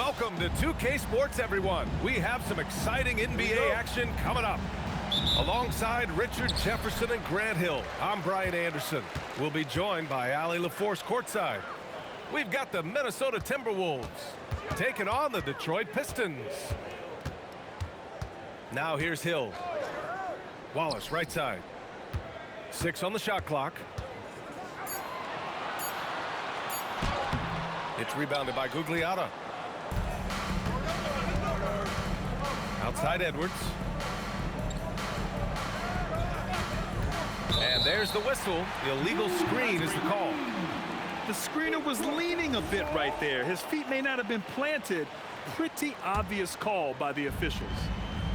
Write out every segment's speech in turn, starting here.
Welcome to 2K Sports, everyone. We have some exciting NBA action coming up. Alongside Richard Jefferson and Grant Hill, I'm Brian Anderson. We'll be joined by Allie LaForce courtside. We've got the Minnesota Timberwolves taking on the Detroit Pistons. Now here's Hill. Wallace, right side. 6 on the shot clock. It's rebounded by Gugliotta. Outside Edwards. And there's the whistle. The illegal screen is the call. The screener was leaning a bit right there. His feet may not have been planted. Pretty obvious call by the officials.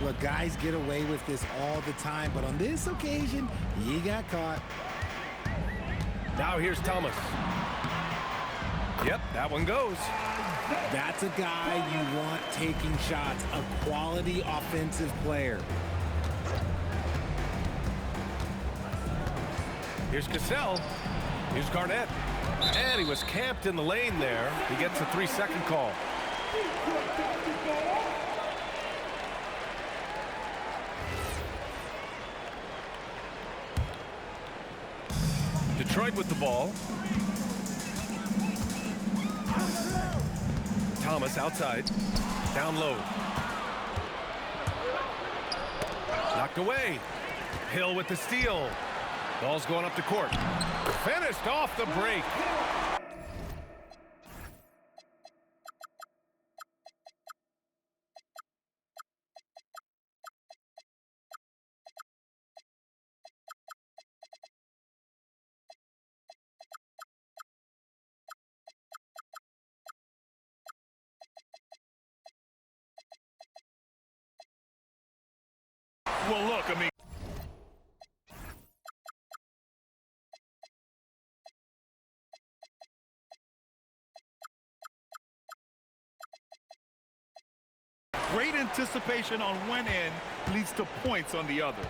Look, guys get away with this all the time, but on this occasion, he got caught. Now here's Thomas. Yep, that one goes. That's a guy you want taking shots, a quality offensive player. Here's Cassell. Here's Garnett. And he was camped in the lane there. He gets a 3-second call. Detroit with the ball. Thomas outside. Down low. Knocked away. Hill with the steal. Ball's going up the court. Finished off the break. Well, look, I mean, great anticipation on one end leads to points on the other.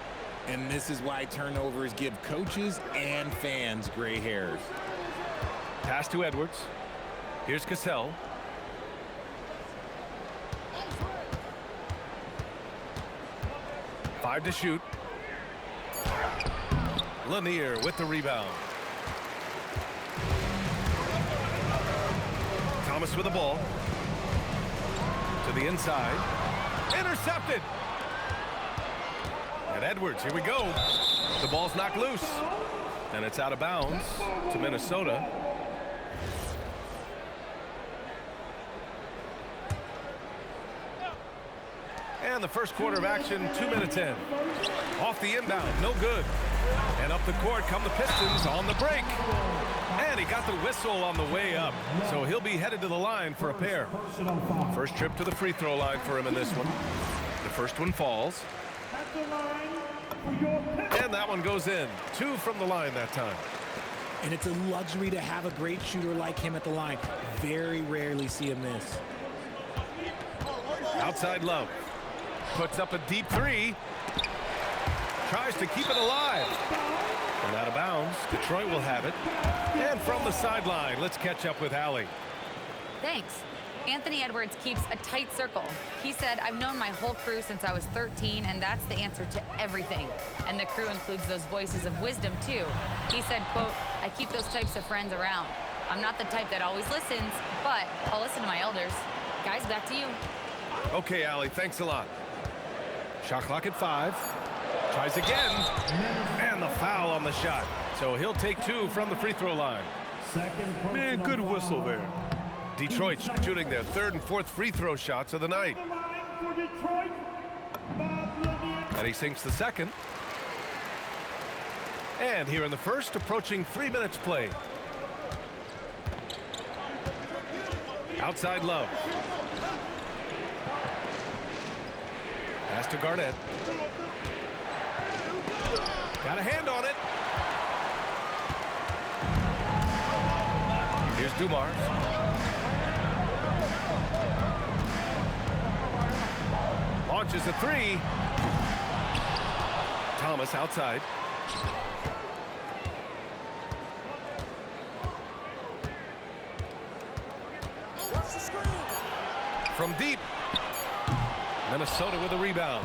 And this is why turnovers give coaches and fans gray hairs. Pass to Edwards. Here's Cassell. Five to shoot. Lanier with the rebound. Thomas with the ball. To the inside. Intercepted. And Edwards, here we go. The ball's knocked loose. And it's out of bounds to Minnesota. And the first quarter of action, 2 minutes in. Off the inbound, no good. And up the court come the Pistons on the break. And he got the whistle on the way up. So he'll be headed to the line for a pair. First trip to the free throw line for him in this one. The first one falls. And that one goes in. 2 from the line that time. And it's a luxury to have a great shooter like him at the line. Very rarely see him miss. Outside Love. Puts up a deep 3. Tries to keep it alive. And out of bounds. Detroit will have it. And from the sideline, let's catch up with Allie. Thanks. Anthony Edwards keeps a tight circle. He said, I've known my whole crew since I was 13, and that's the answer to everything. And the crew includes those voices of wisdom, too. He said, quote, I keep those types of friends around. I'm not the type that always listens, but I'll listen to my elders. Guys, back to you. Okay, Allie, thanks a lot. Shot clock at 5. Tries again. And the foul on the shot. So he'll take 2 from the free throw line. Man, good whistle there. Detroit shooting their 3rd and 4th free throw shots of the night. And he sinks the second. And here in the first, approaching 3 minutes played. Outside Love. Pass to Garnett. Got a hand on it. Here's Dumars. Launches a 3. Thomas outside. from deep. Minnesota with a rebound.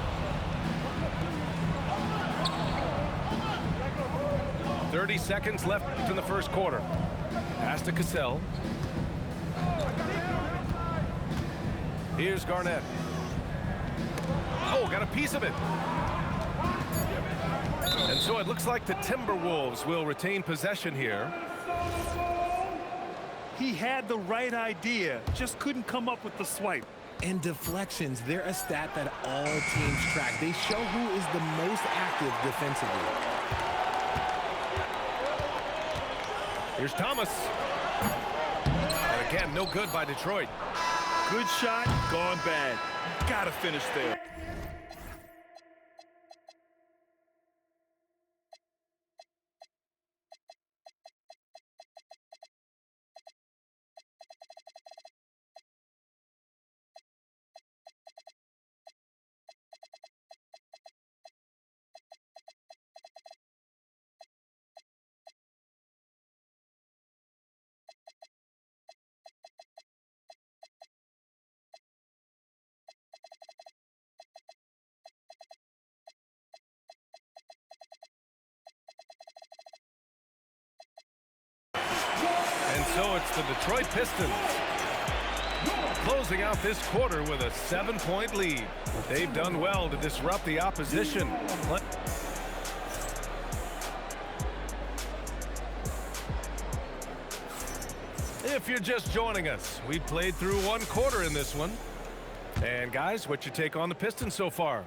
30 seconds left in the first quarter. Pass to Cassell. Here's Garnett. Oh, got a piece of it. And so it looks like the Timberwolves will retain possession here. He had the right idea, just couldn't come up with the swipe. And deflections, they're a stat that all teams track. They show who is the most active defensively. Here's Thomas. And again, no good by Detroit. Good shot, gone bad. Gotta finish there. And so it's the Detroit Pistons closing out this quarter with a 7-point lead. They've done well to disrupt the opposition. If you're just joining us, we played through one quarter in this one. And guys, what's your take on the Pistons so far?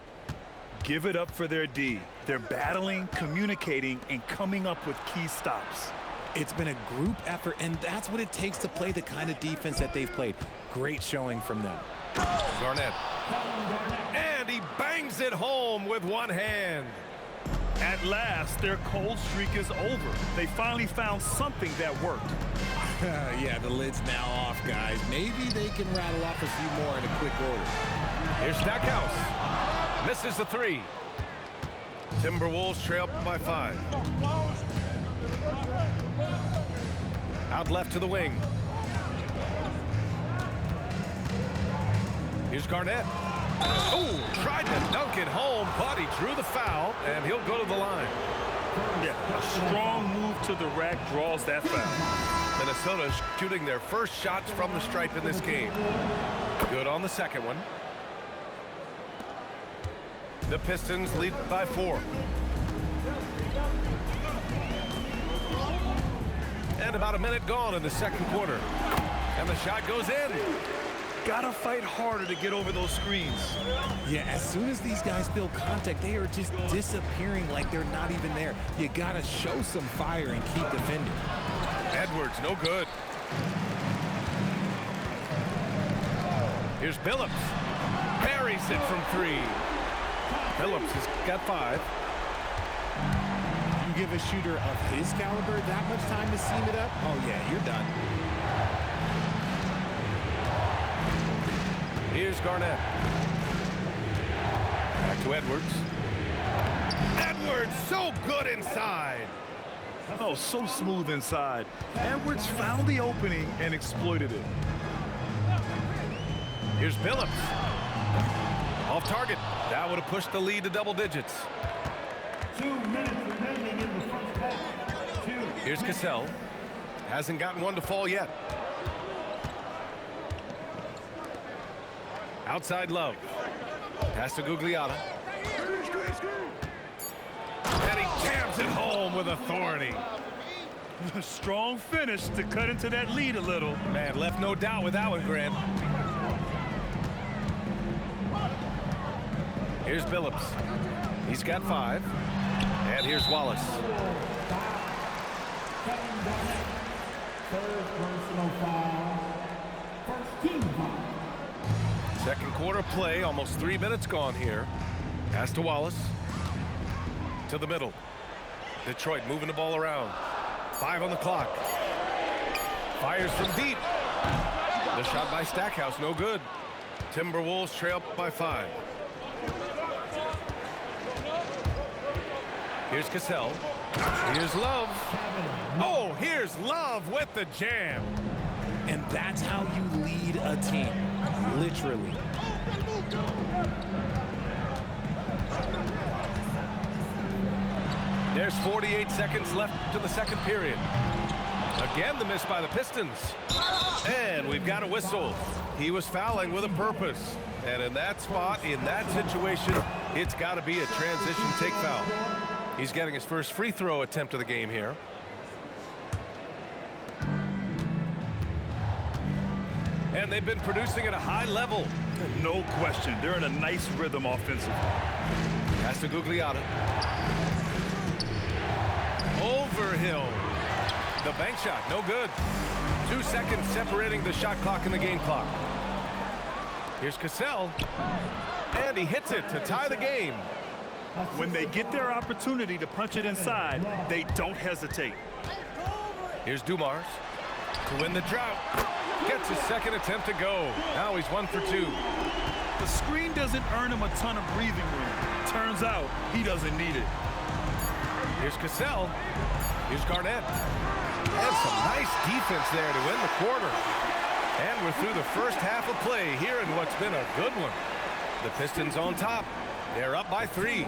Give it up for their D. They're battling, communicating, and coming up with key stops. It's been a group effort, and that's what it takes to play the kind of defense that they've played. Great showing from them. Garnett. And he bangs it home with one hand. At last, their cold streak is over. They finally found something that worked. Yeah, the lid's now off, guys. Maybe they can rattle off a few more in a quick order. Here's Stackhouse. Misses the three. Timberwolves trail by 5. Out left to the wing. Here's Garnett. Oh, tried to dunk it home, but he drew the foul, and he'll go to the line. Yeah, a strong move to the rack draws that foul. Minnesota shooting their first shots from the stripe in this game. Good on the second one. The Pistons lead by 4. And about a minute gone in the second quarter. And the shot goes in. Gotta fight harder to get over those screens. Yeah, as soon as these guys feel contact, they are just disappearing like they're not even there. You gotta show some fire and keep defending. Edwards, no good. Here's Billups. Buries it from 3. Billups has got 5. You give a shooter of his caliber that much time to seam it up, oh yeah, you're done. Here's Garnett. Back to Edwards. Edwards, so good inside. Oh, so smooth inside. Edwards found the opening and exploited it. Here's Billups. Off target. That would have pushed the lead to double digits. 2 minutes remaining in the first half. 2. Here's Cassell. Hasn't gotten one to fall yet. Outside Love. Pass to Gugliotta. And he jams it home with authority. A strong finish to cut into that lead a little. Man, left no doubt with that one, Grant. Here's Billups. He's got 5. And here's Wallace. Third personal foul. First team foul. Second quarter play, almost 3 minutes gone here. Pass to Wallace. To the middle. Detroit moving the ball around. 5 on the clock. Fires from deep. The shot by Stackhouse, no good. Timberwolves trail by 5. Here's Cassell. Here's Love. Oh, here's Love with the jam. And that's how you lead a team, literally. There's 48 seconds left to the second period. Again, the miss by the Pistons. And we've got a whistle. He was fouling with a purpose. And in that spot, in that situation, it's got to be a transition take foul. He's getting his first free throw attempt of the game here. And they've been producing at a high level. No question. They're in a nice rhythm offensively. Pass to Gugliotta. Overhill. The bank shot, no good. 2 seconds separating the shot clock and the game clock. Here's Cassell. And he hits it to tie the game. When they get their opportunity to punch it inside, they don't hesitate. Here's Dumars to win the drought. Gets his second attempt to go. Now he's 1 for 2. The screen doesn't earn him a ton of breathing room. Turns out he doesn't need it. Here's Cassell. Here's Garnett. And some nice defense there to win the quarter. And we're through the first half of play here in what's been a good one. The Pistons on top. They're up by 3.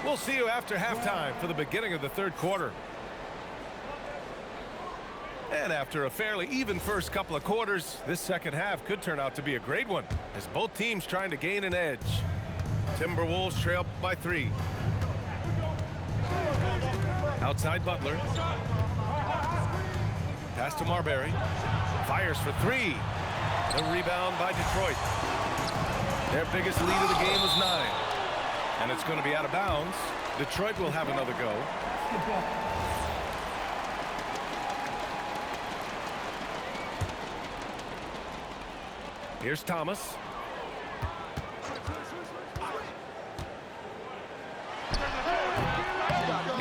We'll see you after halftime for the beginning of the third quarter. And after a fairly even first couple of quarters, this second half could turn out to be a great one as both teams trying to gain an edge. Timberwolves trail by 3. Outside Butler. Pass to Marbury. Fires for 3. The rebound by Detroit. Their biggest lead of the game was 9. And it's going to be out of bounds. Detroit will have another go. Here's Thomas.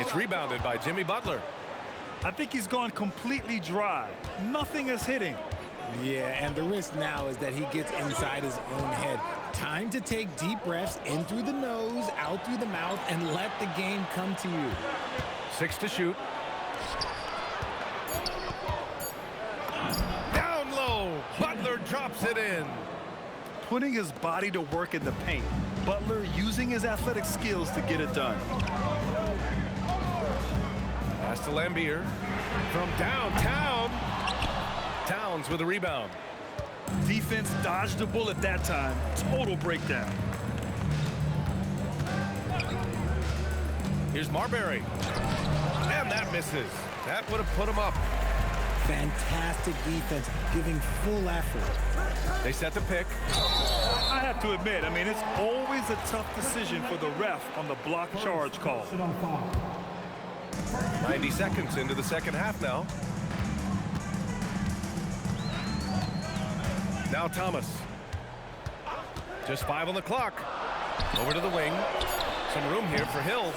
It's rebounded by Jimmy Butler. I think he's gone completely dry. Nothing is hitting. Yeah, and the risk now is that he gets inside his own head. Time to take deep breaths in through the nose, out through the mouth, and let the game come to you. 6 to shoot. Down low. Butler drops it in. Putting his body to work in the paint. Butler using his athletic skills to get it done. Pass to Lambier. From downtown. Towns with a rebound. Defense dodged the bullet that time. Total breakdown. Here's Marbury. And that misses. That would have put him up. Fantastic defense, giving full effort. They set the pick. I have to admit, it's always a tough decision for the ref on the block charge call. 90 seconds into the second half now. Now Thomas. Just 5 on the clock. Over to the wing. Some room here for Hill.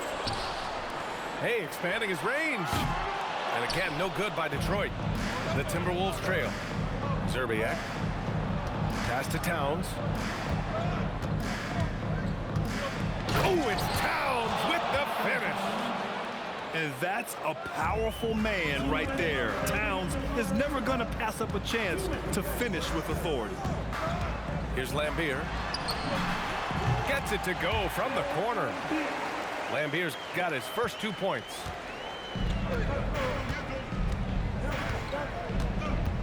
Hey, expanding his range. And again, no good by Detroit. The Timberwolves trail. Zerbiak. Pass to Towns. Oh, it's Towns with the finish. And that's a powerful man right there. Towns is never going to pass up a chance to finish with authority. Here's Lambier. Gets it to go from the corner. Lambier's got his first 2 points.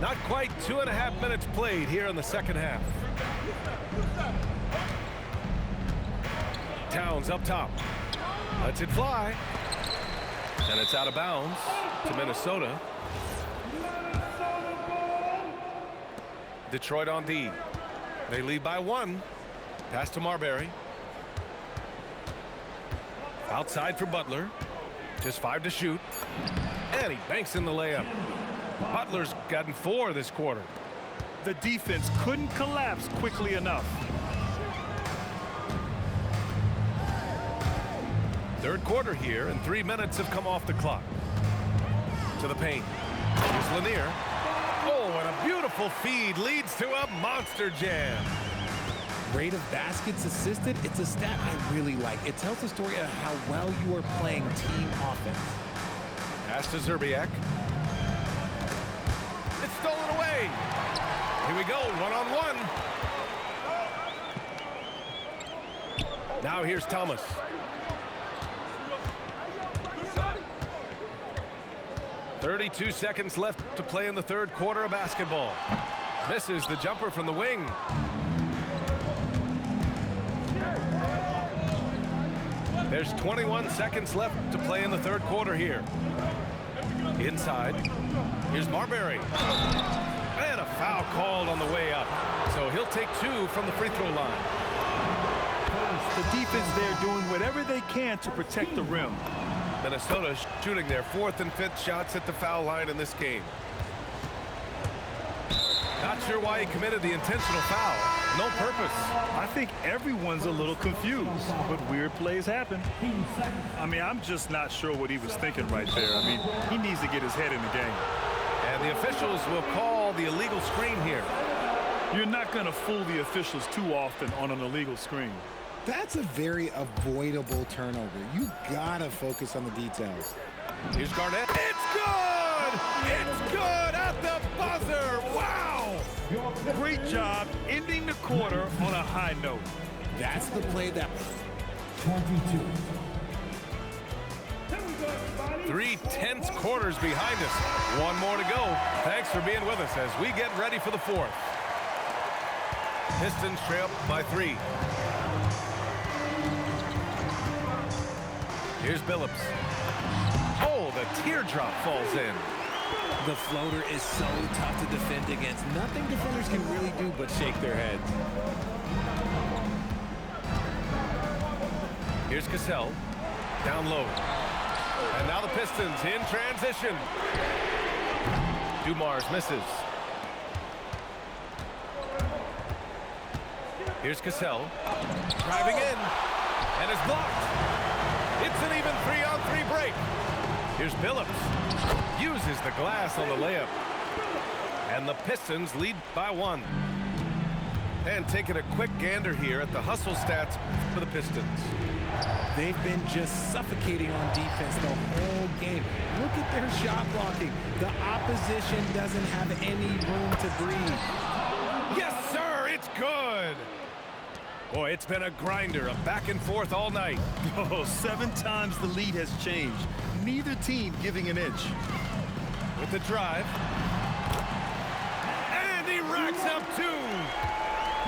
Not quite 2.5 minutes played here in the second half. Towns up top. Lets it fly. And it's out of bounds to Minnesota. Detroit on D. They lead by 1. Pass to Marbury. Outside for Butler. Just 5 to shoot. And he banks in the layup. Butler's gotten 4 this quarter. The defense couldn't collapse quickly enough. Third quarter here, and 3 minutes have come off the clock. To the paint. Here's Lanier. Oh, and a beautiful feed leads to a monster jam. Rate of baskets assisted, it's a stat I really like. It tells the story of how well you are playing team offense. Pass to Zerbiak. It's stolen away. go, one-on-one. Now here's Thomas. "32 seconds left to play in the third quarter of basketball. Misses the jumper from the wing. There's 21 seconds left to play in the third quarter here. Inside, here's Marbury. And a foul called on the way up. So he'll take 2 from the free throw line. The defense there doing whatever they can to protect the rim. Minnesota shooting their 4th and 5th shots at the foul line in this game. Not sure why he committed the intentional foul. No purpose. I think everyone's a little confused, but weird plays happen. I mean, I'm just not sure what he was thinking right there. I mean, he needs to get his head in the game. And the officials will call the illegal screen here. You're not going to fool the officials too often on an illegal screen. That's a very avoidable turnover. You gotta focus on the details. Here's Garnett. It's good! It's good at the buzzer! Wow! Great job ending the quarter on a high note. That's the play that... 22. 3 tense quarters behind us. One more to go. Thanks for being with us as we get ready for the 4th. Pistons trail by 3. Here's Billups. Oh, the teardrop falls in. The floater is so tough to defend against. Nothing defenders can really do but shake their heads. Here's Cassell. Down low. And now the Pistons in transition. Dumars misses. Here's Cassell. Driving in. And is blocked. It's an even 3-on-3 break. Here's Billups. Uses the glass on the layup. And the Pistons lead by 1. And taking a quick gander here at the hustle stats for the Pistons. They've been just suffocating on defense the whole game. Look at their shot blocking. The opposition doesn't have any room to breathe. Yes, sir, it's good. Boy, it's been a grinder, a back and forth all night. Oh, 7 times the lead has changed. Neither team giving an inch. With the drive. And he racks up 2.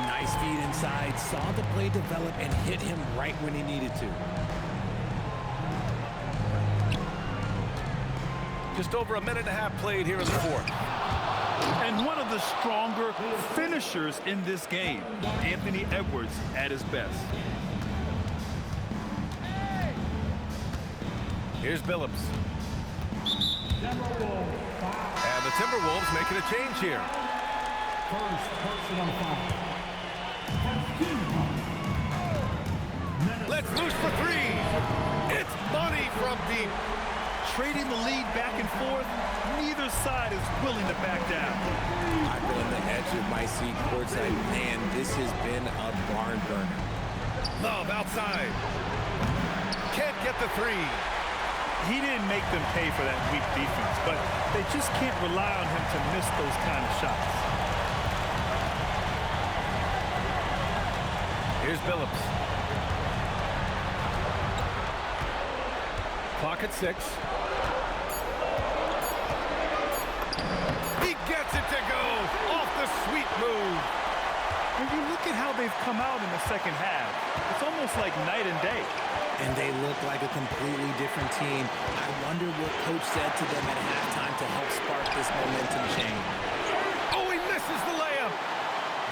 Nice feed inside, saw the play develop and hit him right when he needed to. Just over a minute and a half played here in the 4th. And one of the stronger finishers in this game, Anthony Edwards at his best. Here's Billups. And the Timberwolves making a change here. First personal foul. Let's loose for 3. It's money from deep. Trading the lead back and forth, neither side is willing to back down. I've been on the edge of my seat courtside. Man, this has been a barn burner. Love outside. Can't get the 3. He didn't make them pay for that weak defense, but they just can't rely on him to miss those kind of shots. Here's Billups. Clock at 6. He gets it to go off the sweet move. When you look at how they've come out in the second half, it's almost like night and day. And they look like a completely different team. I wonder what coach said to them at halftime to help spark this momentum change. Oh, he misses the layup.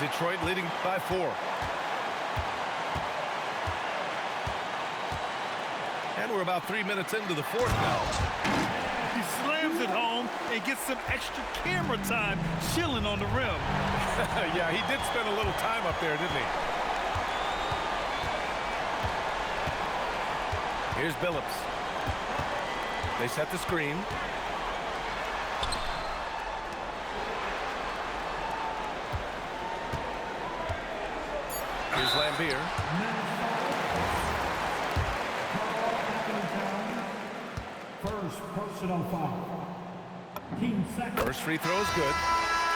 Detroit leading by 4. And we're about 3 minutes into the 4th now. He slams it home and gets some extra camera time chilling on the rim. Yeah, he did spend a little time up there, didn't he? Here's Billups. They set the screen. Here's Lambier. First personal foul. Team second. First free throw is good.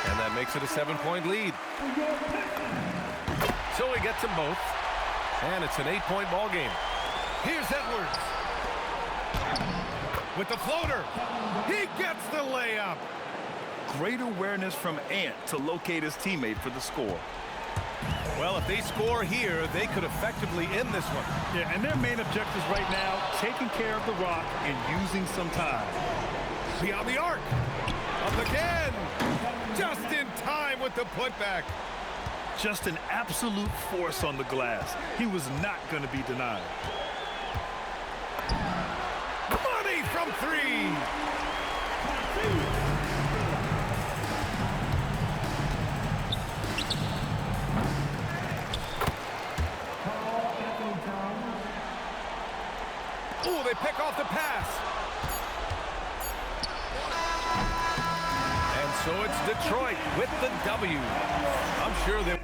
And that makes it a 7-point lead. So he gets them both. And it's an 8-point ball game. Here's Edwards. With the floater. He gets the layup. Great awareness from Ant to locate his teammate for the score. Well, if they score here, they could effectively end this one. Yeah, and their main objectives right now, taking care of the rock and using some time. Beyond the arc. Up again. Just in time with the putback. Just an absolute force on the glass. He was not going to be denied. Money from 3. Oh, they pick off the pass. And so it's Detroit with the W. I'm sure they...